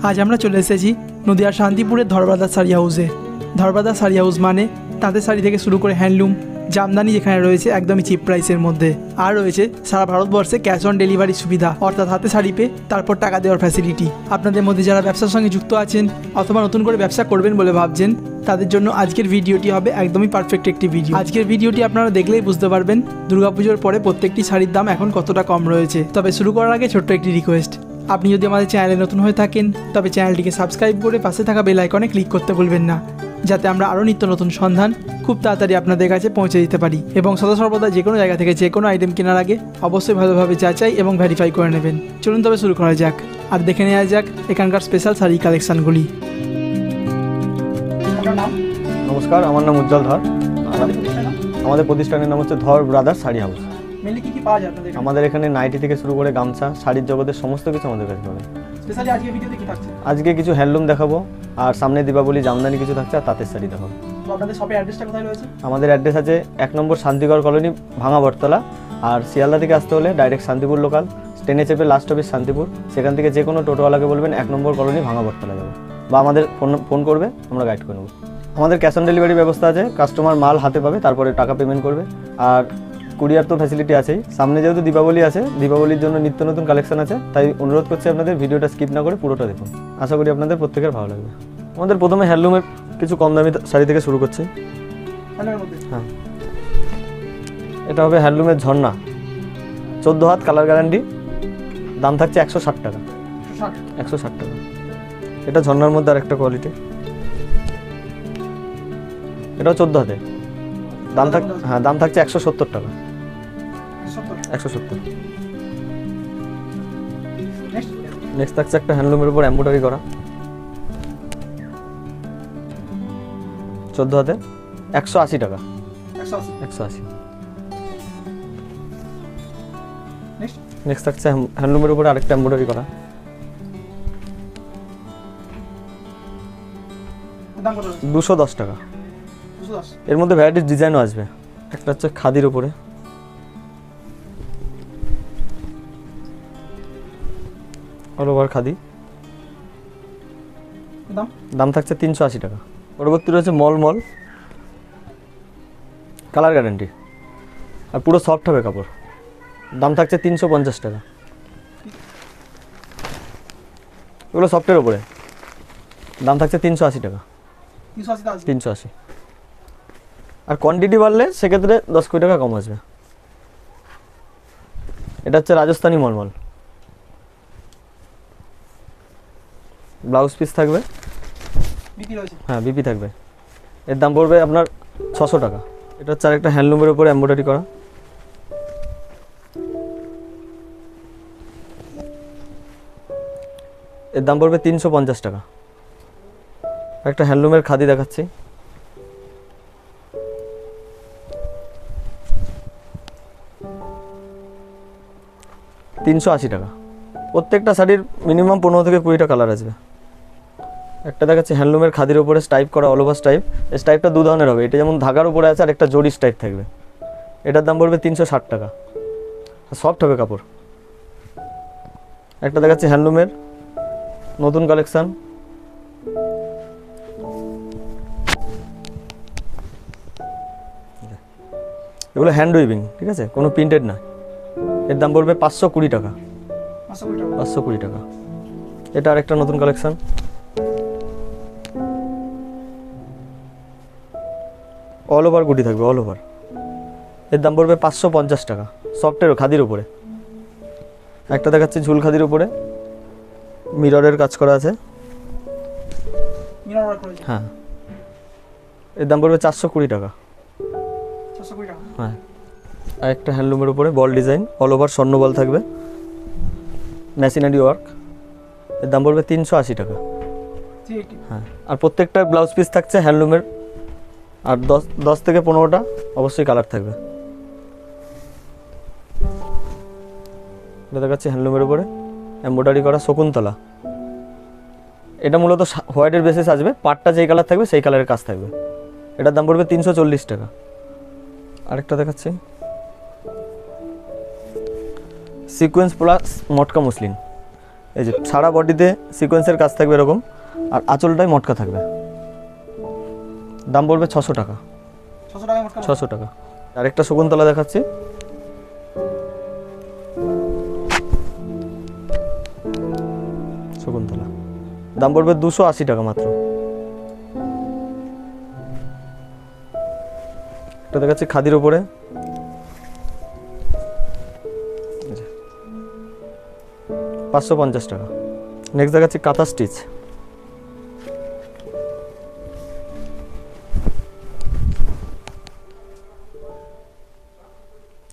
আজ আমরা চলে এসেছি নদিয়ার শান্তিপুরের ধরবাদা শাড়ি হাউসে। ধরবাদা শাড়ি হাউস মানে তাঁতের শাড়ি থেকে শুরু করে হ্যান্ডলুম, জামদানি যেখানে রয়েছে একদমই চিপ প্রাইসের মধ্যে। আর রয়েছে সারা ভারতবর্ষে ক্যাশ অন ডেলিভারি সুবিধা, অর্থাৎ হাতে শাড়ি পেয়ে তারপর টাকা দেওয়ার ফ্যাসিলিটি। আপনাদের মধ্যে যারা ব্যবসার সঙ্গে যুক্ত আছেন অথবা নতুন করে ব্যবসা করবেন বলে ভাবছেন, তাদের জন্য আজকের ভিডিওটি হবে একদমই পারফেক্ট একটি ভিডিও। আজকের ভিডিওটি আপনারা দেখলেই বুঝতে পারবেন দুর্গাপুজোর পরে প্রত্যেকটি শাড়ির দাম এখন কতটা কম রয়েছে। তবে শুরু করার আগে ছোট্ট একটি রিকোয়েস্ট, আপনি যদি আমাদের চ্যানেলে নতুন হয়ে থাকেন তবে চ্যানেলটিকে সাবস্ক্রাইব করে পাশে থাকা বেল আইকনে ক্লিক করতে ভুলবেন না, যাতে আমরা আরও নিত্য নতুন সন্ধান খুব তাড়াতাড়ি আপনাদের কাছে পৌঁছে দিতে পারি। এবং সদা সর্বদা যে কোনো জায়গা থেকে যে কোনো আইটেম কেনার আগে অবশ্যই ভালোভাবে যাচাই এবং ভেরিফাই করে নেবেন। চলুন তবে শুরু করা যাক আর দেখে নেওয়া যাক এখানকার স্পেশাল শাড়ি কালেকশানগুলি। নমস্কার, আমার নাম উজ্জ্বল ধর। আমাদের প্রতিষ্ঠানের নাম হচ্ছে ধর ব্রাদার্স শাড়ি হাউস। আমাদের এখানে নাইটি থেকে শুরু করে গামছা, শাড়ির জগতের সমস্ত কিছু আমাদের কাছে পাবেন। আজকে কিছু হ্যান্ডলুম দেখাবো, আর সামনে দীপাবলি জামদানি কিছু থাকছে, আর তাঁতের শাড়ি দেখাবো। আমাদের অ্যাড্রেস আছে 1 নম্বর শান্তিগড় কলোনি, ভাঙা বটতলা। আর শিয়ালদা থেকে আসতে হলে ডাইরেক্ট শান্তিপুর লোকাল, ট্রেনে চেপে লাস্ট অফিস শান্তিপুর। সেখান থেকে যে কোনো টোটোওয়ালাকে বলবেন 1 নম্বর কলোনি, ভাঙা বটতলা যাবো, বা আমাদের ফোন করবে, আমরা গাইড করে নেবো। আমাদের ক্যাশ অন ডেলিভারি ব্যবস্থা আছে, কাস্টমার মাল হাতে পাবে, তারপরে টাকা পেমেন্ট করবে। আর কুরিয়ার তো ফ্যাসিলিটি আছেই। সামনে যেহেতু দীপাবলি আছে, দীপাবলির জন্য নিত্য নতুন কালেকশন আছে, তাই অনুরোধ করছি আপনাদের ভিডিওটা স্কিপ না করে পুরোটা দেখুন। আশা করি আপনাদের প্রত্যেকের ভালো লাগবে। আমাদের প্রথমে হ্যান্ডলুমের কিছু কম দামি শাড়ি থেকে শুরু করছি। হ্যাঁ, এটা হবে হ্যান্ডলুমের ঝর্ণা, 14 হাত, কালার গ্যারান্টি। দাম থাকছে 160 টাকা। 160 টাকা। এটা ঝর্ণার মধ্যে আরেকটা কোয়ালিটি, এটাও 14 হাতে। দাম থাকছে 170 টাকা। 170। নেক্সট থাকছে একটা হ্যান্ডলুমের উপর এমব্রয়ডারি করা, 14 হাতে, 180 টাকা। 180। নেক্সট থাকছে হ্যান্ডলুমের উপরে আরেকটা এমব্রয়ডারি করা, 210 টাকা। এর মধ্যে ভ্যারাইটিস ডিজাইনও আসবে। একটা হচ্ছে খাদির উপরে, অল ওভার খাদি, দাম থাকছে 380 টাকা। পরবর্তী রয়েছে মলমল, কালার গ্যারান্টি, আর পুরো সফট হবে কাপড়। দাম থাকছে 350 টাকা। এগুলো সফটের উপরে, দাম থাকছে 380 টাকা। 380। আর কোয়ান্টিটি বাড়লে সেক্ষেত্রে 10 কোটি টাকা কম আসবে। এটা হচ্ছে রাজস্থানি মলমল, ব্লাউজ পিস থাকবে। হ্যাঁ, বিপি থাকবে। এর দাম পড়বে আপনার 600 টাকা। এটা হচ্ছে আরেকটা হ্যান্ডলুমের উপরে এমব্রয়ডারি করা, এর দাম পড়বে 350 টাকা। একটা হ্যান্ডলুমের খাদি দেখাচ্ছি, $380 টাকা। প্রত্যেকটা শাড়ির মিনিমাম 15 থেকে 20টা কালার আসবে। একটা দেখাচ্ছি হ্যান্ডলুমের খাদির উপরে স্টাইপ করা, অল ওভার স্টাইপ। এই স্টাইপটা 2 ধরনের হবে, এটা যেমন ধাগার উপরে আছে, আর একটা জরি স্টাইপ থাকবে। এটার দাম পড়বে 360 টাকা। সফট হবে কাপড়। একটা দেখাচ্ছি হ্যান্ডলুমের নতুন কালেকশান, এগুলো হ্যান্ড উইভিং, ঠিক আছে, কোনো প্রিন্টেড না। এর দাম পড়বে 520 টাকা। 520 টাকা। এটা আরেকটা নতুন কালেকশন, অল ওভার গুটি থাকবে, অল ওভার। এর দাম পড়বে 550 টাকা, সফটের খাদির উপরে। একটা দেখাচ্ছি ঝুল খাদির উপরে, মিররের কাজ করা আছে। হ্যাঁ, এর দাম পড়বে 420 টাকা। হ্যাঁ, আর একটা হ্যান্ডলুমের উপরে বল ডিজাইন, অল ওভার স্বর্ণ বল থাকবে, মেশিনারি ওয়ার্ক। এর দাম পড়বে 380 টাকা। হ্যাঁ, আর প্রত্যেকটা ব্লাউজ পিস থাকছে হ্যান্ডলুমের, আর 10 থেকে 15টা অবশ্যই কালার থাকবে। এটা দেখাচ্ছি হ্যান্ডলুমের উপরে এমব্রয়ডারি করা শকুন্তলা। এটা মূলত হোয়াইটের বেসিস আসবে, পাটটা যেই কালার থাকবে সেই কালারের কাজ থাকবে। এটার দাম পড়বে 340 টাকা। আরেকটা দেখাচ্ছি সিকোয়েন্স প্লাস মটকা মসলিন, এই যে সারা বডিতে সিকোয়েন্সের কাজ থাকবে এরকম, আর আঁচলটাই মটকা থাকবে। দাম পড়বে 600 টাকা। 600 টাকা। আরেকটা শকুন্তলা দেখাচ্ছি। শকুন্তলা দাম পড়বে 280 টাকা মাত্র। এটা দেখাচ্ছি খাদির উপরে, 550 টাকা। নেক্সট দেখাচ্ছি কাঁথা স্টিচ,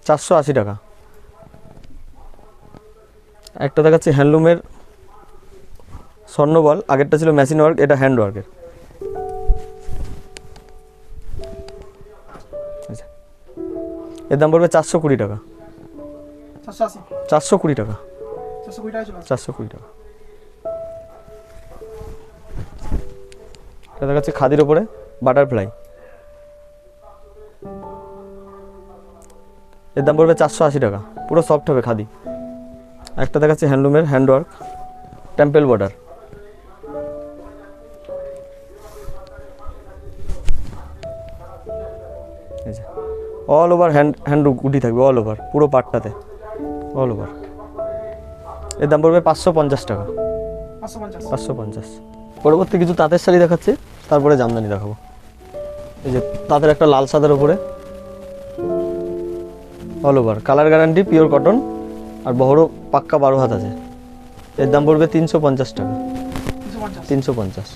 $480 টাকা। একটা দেখাচ্ছি হ্যান্ডলুমের স্বর্ণবল, আগেরটা ছিল মেশিন ওয়ার্ক, এটা হ্যান্ড ওয়ার্কের। এর দাম পড়বে 420 টাকা। 420 টাকা। 420 টাকা। এটা দেখাচ্ছি খাদির ওপরে বাটারফ্লাই, এর দাম পড়বে 480 টাকা। পুরো সফট হবে খাদি। একটা দেখাচ্ছি হ্যান্ডলুমের হ্যান্ডওয়ার্ক টেম্পল বর্ডার, এই যে অল ওভার হ্যান্ড গুটি থাকবে, অল ওভার পুরো পার্টটাতে, অল ওভার। এর দাম পড়বে 550 টাকা। 550। পরবর্তী কিছু তাঁতের শাড়ি দেখাচ্ছি, তারপরে জামদানি দেখাবো। এই যে তাঁতের একটা লাল সাদার উপরে all over, colour guarantee, pure cotton, আর বহরও পাক্কা 12 হাত আছে। এর দাম পড়বে 350 টাকা। 350।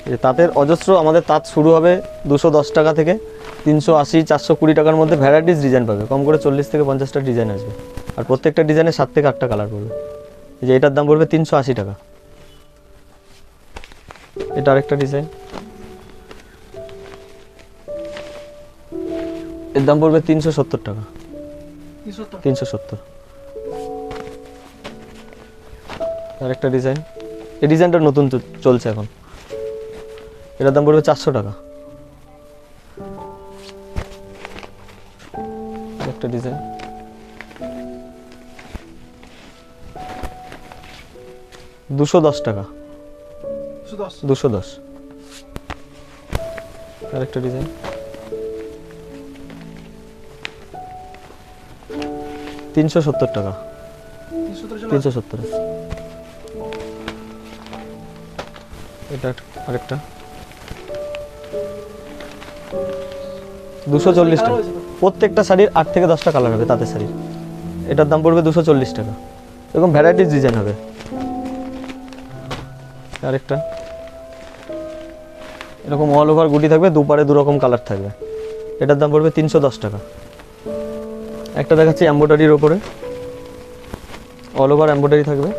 এই তাঁতের অজস্র, আমাদের তাঁত শুরু হবে 210 টাকা থেকে 380, 420 টাকার মধ্যে ভ্যারাইটিস ডিজাইন পাবে। কম করে 40 থেকে 50টা ডিজাইন আসবে, আর প্রত্যেকটা ডিজাইনে 7 থেকে 8টা কালার পড়বে। এই যে এটার দাম পড়বে 380 টাকা। এটা আরেকটা ডিজাইন, এর দাম পড়বে 370 টাকা। 370। আরেকটা ডিজাইন, এই ডিজাইনটা নতুন চলছে এখন, এটার দাম পড়বে 400 টাকা। একটা ডিজাইন, $210 টাকা। 210। আরেকটা ডিজাইন, $370 টাকা। 370। এটা আরেকটা 240 টাকা। প্রত্যেকটা শাড়ির 8 থেকে 10টা কালার হবে তাঁতের শাড়ির। এটার দাম পড়বে 240 টাকা। এরকম ভ্যারাইটিস ডিজাইন হবে। আরেকটা এরকম অল ওভার গুটি থাকবে, দুপারে দুরকম কালার থাকবে। এটার দাম পড়বে 310 টাকা। একটা দেখাচ্ছি এমব্রয়ডারির ওপরে, অল ওভার এমব্রয়ডারি থাকবে,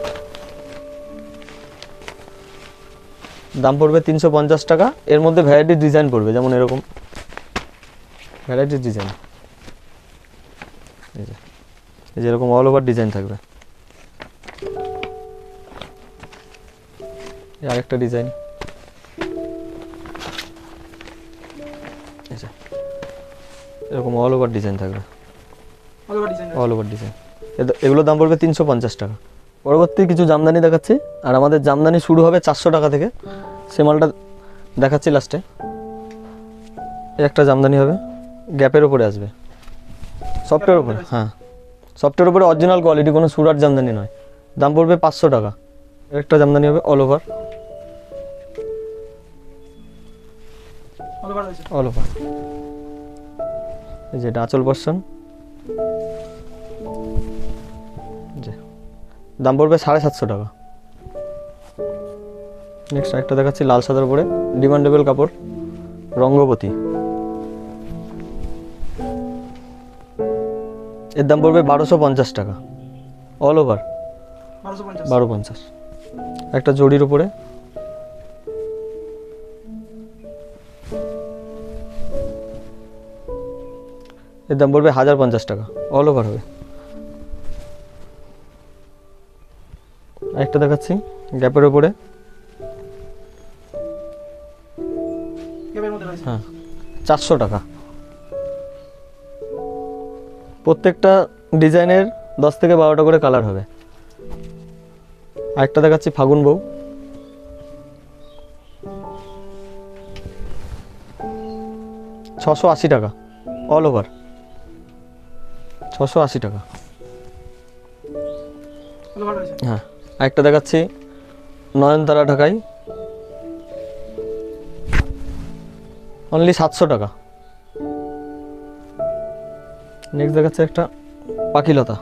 দাম পড়বে 350 টাকা। এর মধ্যে ভ্যারাইটিস ডিজাইন পড়বে, যেমন এরকম ভ্যারাইটিস ডিজাইন, এই যে এরকম অল ওভার ডিজাইন থাকবে। আরেকটা ডিজাইন, এরকম অল ওভার ডিজাইন থাকবে, অল ওভার ডিজাইন। এগুলোর দাম পড়বে 350 টাকা। পরবর্তী কিছু জামদানি দেখাচ্ছি, আর আমাদের জামদানি শুরু হবে 400 টাকা থেকে। সে মালটা দেখাচ্ছি লাস্টে। এই একটা জামদানি হবে, গ্যাপের উপরে আসবে, সফটের উপরে, হ্যাঁ সফটের উপরে, অরিজিনাল কোয়ালিটি, কোনো সুরাট জামদানি নয়। দাম পড়বে 500 টাকা। একটা জামদানি হবে অল ওভার, অল ওভার। এই যে এটা আঁচল পোরশন, দাম পড়বে 750 টাকা। নেক্সট একটা দেখাচ্ছি লাল সাদার উপরে, ডিমান্ডেবল কাপড়, রঙ্গবতী। এর দাম পড়বে 1250 টাকা, অল ওভার 1250। একটা জরির উপরে, এর দাম পড়বে 1050 টাকা, অল ওভার হবে। একটা দেখাচ্ছি গ্যাপের উপরে, হ্যাঁ 400 টাকা। প্রত্যেকটা ডিজাইনের 10 থেকে 12টা করে কালার হবে। আরেকটা দেখাচ্ছি ফাগুন বউ, 680 টাকা অল ওভার, 680 টাকা। হ্যাঁ, আরেকটা দেখাচ্ছি নয়নতারা ঢাকাই, অনলি 700 টাকা। নেক্সট দেখাচ্ছে একটা পাখিলতা,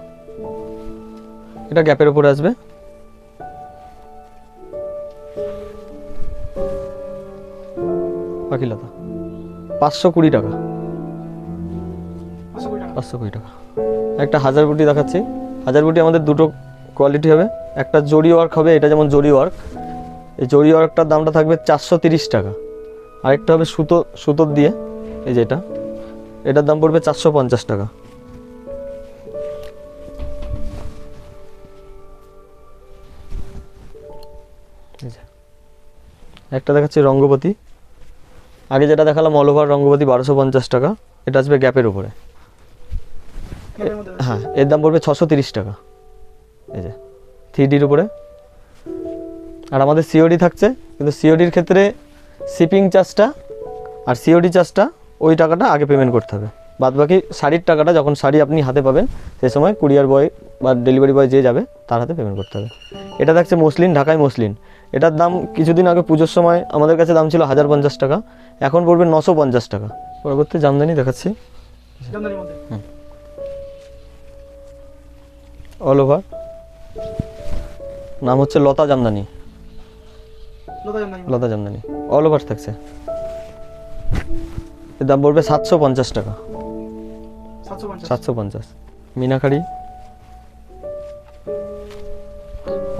এটা গ্যাপের উপরে আসবে, পাখিলতা 520 টাকা, 520 টাকা। একটা হাজার বুটি দেখাচ্ছি, হাজার বুটি আমাদের দুটো কোয়ালিটি হবে, একটা জরি ওয়ার্ক হবে, এটা যেমন জরি ওয়ার্ক, এই জরি ওয়ার্কটার দামটা থাকবে 430 টাকা। আরেকটা হবে সুতোর দিয়ে, এই যে এটার দাম পড়বে 450 টাকা। একটা দেখাচ্ছি রঙ্গবতী, আগে যেটা দেখালাম অল ওভার রঙ্গবতী 1250 টাকা, এটা আসবে গ্যাপের উপরে। হ্যাঁ, এর দাম পড়বে 630 টাকা, এই যে 3Dর উপরে। আর আমাদের সিওডি থাকছে, কিন্তু সিওডির ক্ষেত্রে শিপিং চার্জটা আর সিওডি চার্জটা ওই টাকাটা আগে পেমেন্ট করতে হবে, বাদ বাকি শাড়ির টাকাটা যখন শাড়ি আপনি হাতে পাবেন সেই সময় কুরিয়ার বয় বা ডেলিভারি বয় যে যাবে তার হাতে পেমেন্ট করতে হবে। এটা থাকছে মসলিন, ঢাকায় মসলিন, এটার দাম কিছুদিন আগে পুজোর সময় আমাদের কাছে দাম ছিল 1050 টাকা, এখন পড়বে 950 টাকা। পরবর্তী জামদানি দেখাচ্ছি, অল ওভার, নাম হচ্ছে লতা জামদানি, লতা জামদানি অল ওভার থাকছে, এর দাম পড়বে 750 টাকা, 750। মিনাকারি,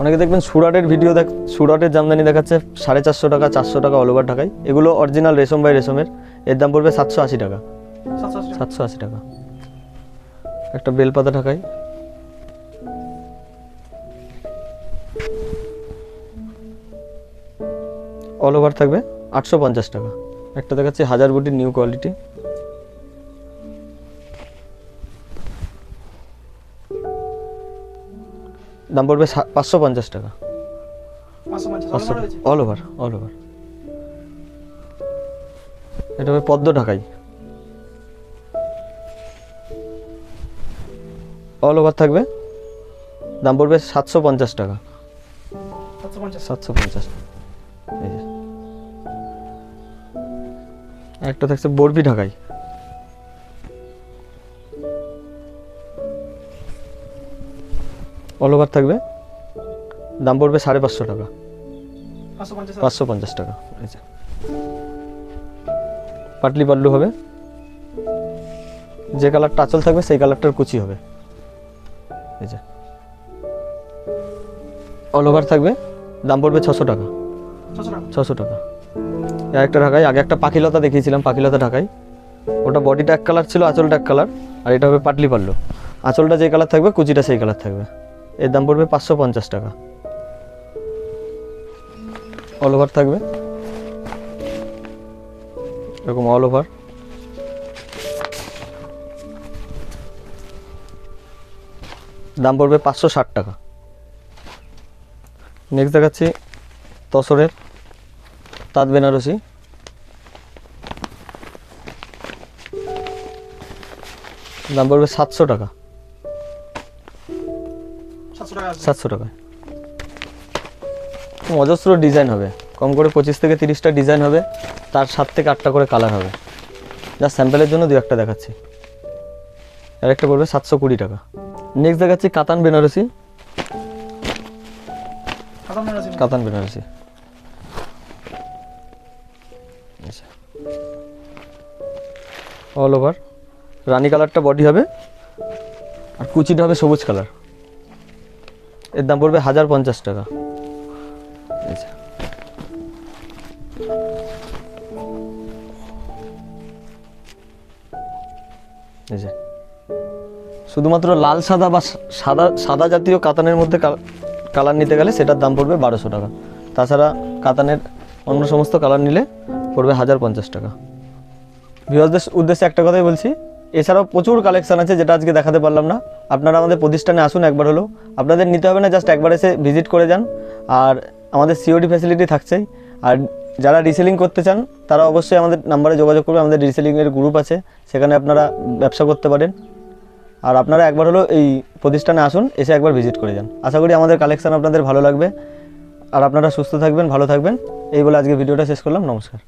অনেকে দেখবেন সুরাটের ভিডিও সুরাটের জামদানি দেখাচ্ছে 450 টাকা, 400 টাকা অল ওভার ঢাকায়, এগুলো অরিজিনাল রেশম বাই রেশমের, এর দাম পড়বে 780 টাকা, 780 টাকা। একটা বেলপাতা ঢাকাই, অল ওভার থাকবে 850 টাকা। একটা দেখাচ্ছি হাজার বুটির নিউ কোয়ালিটি, দাম পড়বে 550 টাকা, অল ওভার, অল ওভার। এটা হবে পদ্ম ঢাকাই, অল ওভার থাকবে, দাম পড়বে 750 টাকা, 750। এই যে একটা থাকছে বরফি ঢাকাই, অল ওভার থাকবে, দাম পড়বে 550 টাকা, 550 টাকা। আচ্ছা, পাটলি পাল্লু হবে, যে কালারটা আঁচল থাকবে সেই কালারটার কুচি হবে, এই যে অল ওভার থাকবে, দাম পড়বে 600 টাকা, 600 টাকা। একটা ঢাকাই, আগে একটা পাখিলতা দেখিয়েছিলাম, পাখিলতা ঢাকাই, ওটা বডিটা এক কালার ছিল, আঁচলটা এক কালার, আর এটা হবে পাটলি পাল্লু, আঁচলটা যে কালার থাকবে কুচিটা সেই কালার থাকবে, এর দাম পড়বে 550 টাকা, অল ওভার থাকবে, এরকম অল ওভার। দাম পড়বে 560 টাকা। নেক্সট দেখাচ্ছি তসরের তাঁত বেনারসি, দাম পড়বে 700 টাকা, 700 টাকা। অজস্র ডিজাইন হবে, কম করে 25 থেকে 30টা ডিজাইন হবে, তার 7 থেকে 8টা করে কালার হবে, যা স্যাম্পেলের জন্য 2-1টা দেখাচ্ছি। আর একটা পড়বে 720 টাকা। নেক্সট দেখাচ্ছি কাতান বেনারসি, কাতান বেনারসি, অল ওভার, রানী কালারটা বডি হবে আর কুচিটা হবে সবুজ কালার, এর দাম পড়বে 1050 টাকা। আচ্ছা, এই যে শুধুমাত্র লাল সাদা বা সাদা জাতীয় কাতানের মধ্যে কালার নিতে গেলে সেটার দাম পড়বে 1200 টাকা, তাছাড়া কাতানের অন্য সমস্ত কালার নিলে পড়বে 1050 টাকা। ভিউয়ারদের উদ্দেশ্যে একটা কথাই বলছি, এছাড়াও প্রচুর কালেকশান আছে যেটা আজকে দেখাতে পারলাম না। আপনারা আমাদের প্রতিষ্ঠানে আসুন একবার হলেও, আপনাদের নিতে হবে না, জাস্ট একবার এসে ভিজিট করে যান। আর আমাদের সিওডি ফ্যাসিলিটি থাকছেই। আর যারা রিসেলিং করতে চান তারা অবশ্যই আমাদের নাম্বারে যোগাযোগ করবে, আমাদের রিসেলিংয়ের গ্রুপ আছে, সেখানে আপনারা ব্যবসা করতে পারেন। আর আপনারা একবার হলেও এই প্রতিষ্ঠানে আসুন, এসে একবার ভিজিট করে যান। আশা করি আমাদের কালেকশান আপনাদের ভালো লাগবে। আর আপনারা সুস্থ থাকবেন, ভালো থাকবেন, এই বলে আজকে ভিডিওটা শেষ করলাম। নমস্কার।